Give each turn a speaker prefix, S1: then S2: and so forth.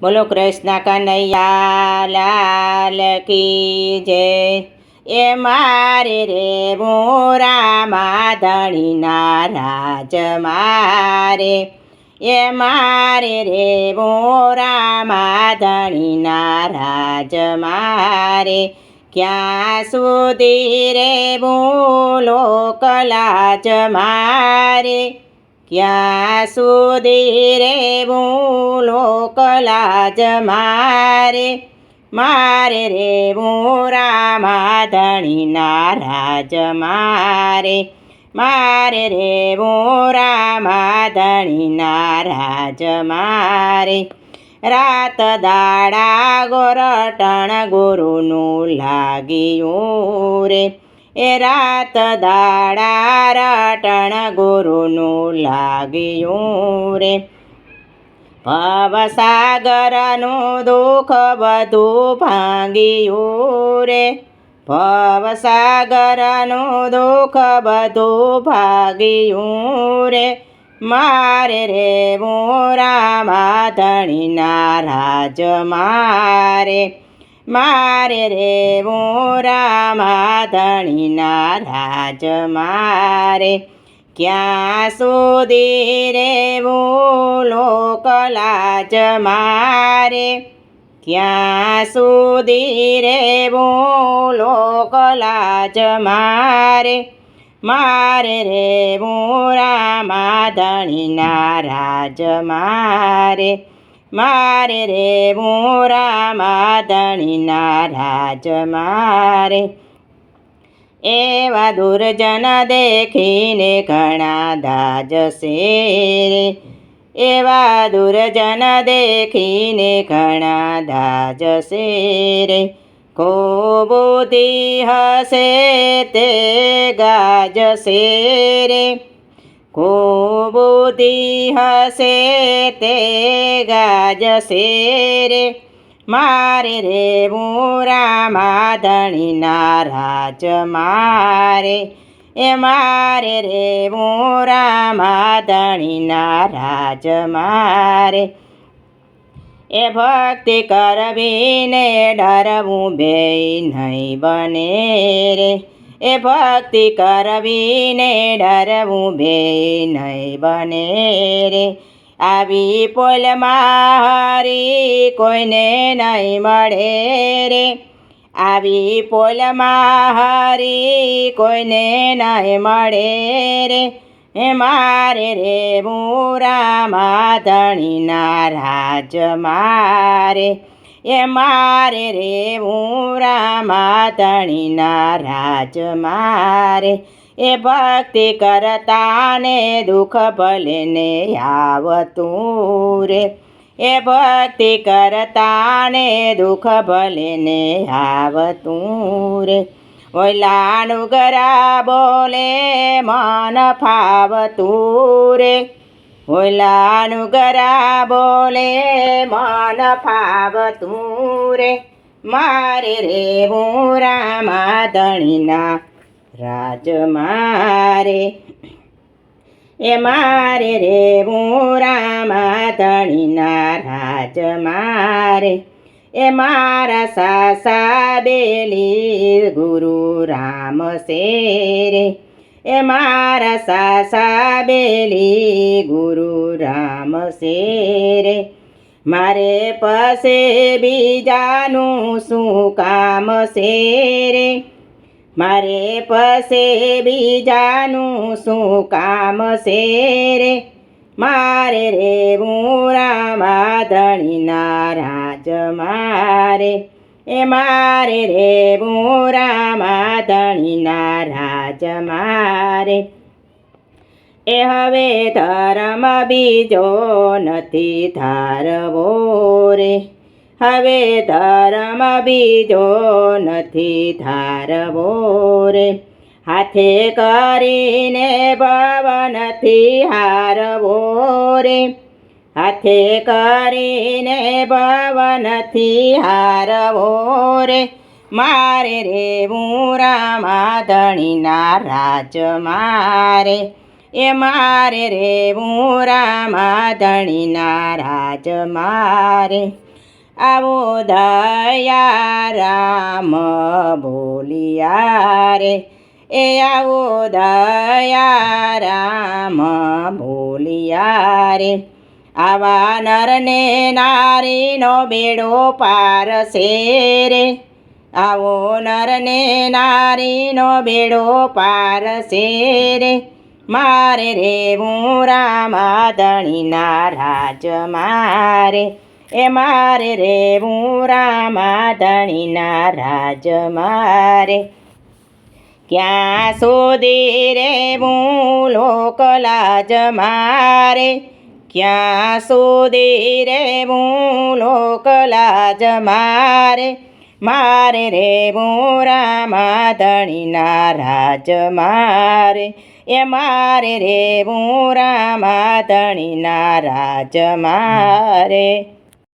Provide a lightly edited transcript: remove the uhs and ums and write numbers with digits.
S1: બોલો કૃષ્ણ કનૈયા લાલ કી જય. એ મારે રે મોરા ધણીના રાજ મારે, એ મારે રે મોરા ધણીના રાજ મારે. ક્યાં સુધી રે બોલો કલાજ મારે, ક્યાં સુધી રે બોલો કલાજ મારે. મારે રે મોરા ધણીના રાજ મારે, મારે રે મોરા ધણીના રાજ મારે. રાત દાડા ગોરટણ ગુરુનું લાગ્યું રે, એ રાત દાડા રટણ ગુરુનું લાગ્યું રે. ભવસાગરનું દુઃખ બધું ભાંગ્યું રે, ભવસાગરનું દુઃખ બધું ભાગ્યું રે. મારે રે મોરા ધણીના રાજ મારે, મારે રે મોરા ધણીના રાજ મારે. ક્યાં સુધી રે બોલો કલાજ મારે, ક્યાં સુધી રે બોલો કલાજ મારે. મારે રે મોરા ધણીના રાજ મારે, મારે રે મોરા ધણીના રાજ મારે. એવા દુર્જન દેખીને ઘણા દાજશે રે, એવા દુર્જન દેખીને ઘણા દાજશે રે. બુદ્ધિ હશે તે ગાજશે રે, બુદ્ધિ હશે તે ગાજશે રે. મારે રે મોરા ધણીના રાજ મારે, એ મારે રે મોરા ધણીના રાજ મારે. એ ભક્તિ કરવીને ડરવું બેય નહીં બને રે, એ ભક્તિ કરવીને ડરવું બેય નહીં બને રે. આવી પોલમાં હરી કોઈને નહીં મળે રે, આવી પોલમાં હરી કોઈને નહીં મળે રે. એ મારે રે મોરા ધણીના રાજ મારે, એ મારે રે મોરા ધણીના રાજ મારે. એ ભક્તિ કરતાને દુઃખ ભલે ને આવતું રે, એ ભક્તિ કરતાને દુઃખ ભલે ને આવતું રે. ઓલાનું ગરા બોલે મન ફાવતું રે, ઓલાનું ગરા બોલે મન ફાવતું રે. મારે રે મોરા ધણીના રાજ મારે, એ મારે રે મોરા ધણીના રાજ મારે. એ મારા સાસા બેલી ગુરુ રામ છે રે, એ મારા સાસા બેલી ગુરુ રામ છે રે. મારે પાસે બીજાનું શું કામ છે રે, મારે પાસે બીજાનું શું કામ છે રે. મારે રે મોરા ધણીના રાજ મારે, એ મારે રે મોરા ધણીના રાજ મારે. એ હવે ધર્મ બીજો નથી ધારવો રે, હવે ધર્મ બીજો નથી ધારવો રે. હાથે કરીને ભવ નથી હારવો રે, હાથે કરીને ભવ નથી હારવો રે. મારે રે મોરા ધણીના રાજ મારે, એ મારે રેવું રામાધણીના રાજ મારે આવો દયા રામ બોલિયા રે એ આવો દયા રામ બોલિયા રે આવા નરને નારીનો બેડો પારસે રે આવો નરને નારીનો બેડો પારસે રે મારે રેવું રામાધણીના રાજ મારે એ મારે રેવું રામાધણીના રાજ મારે ક્યાં સુધી રેવું લોકલાજ મારે ક્યાં સુધી રેવું લોકલાજ મારે મારે રેવું રામાધણીના રાજ મારે એ મારે રેવું રામાધણીના રાજ મારે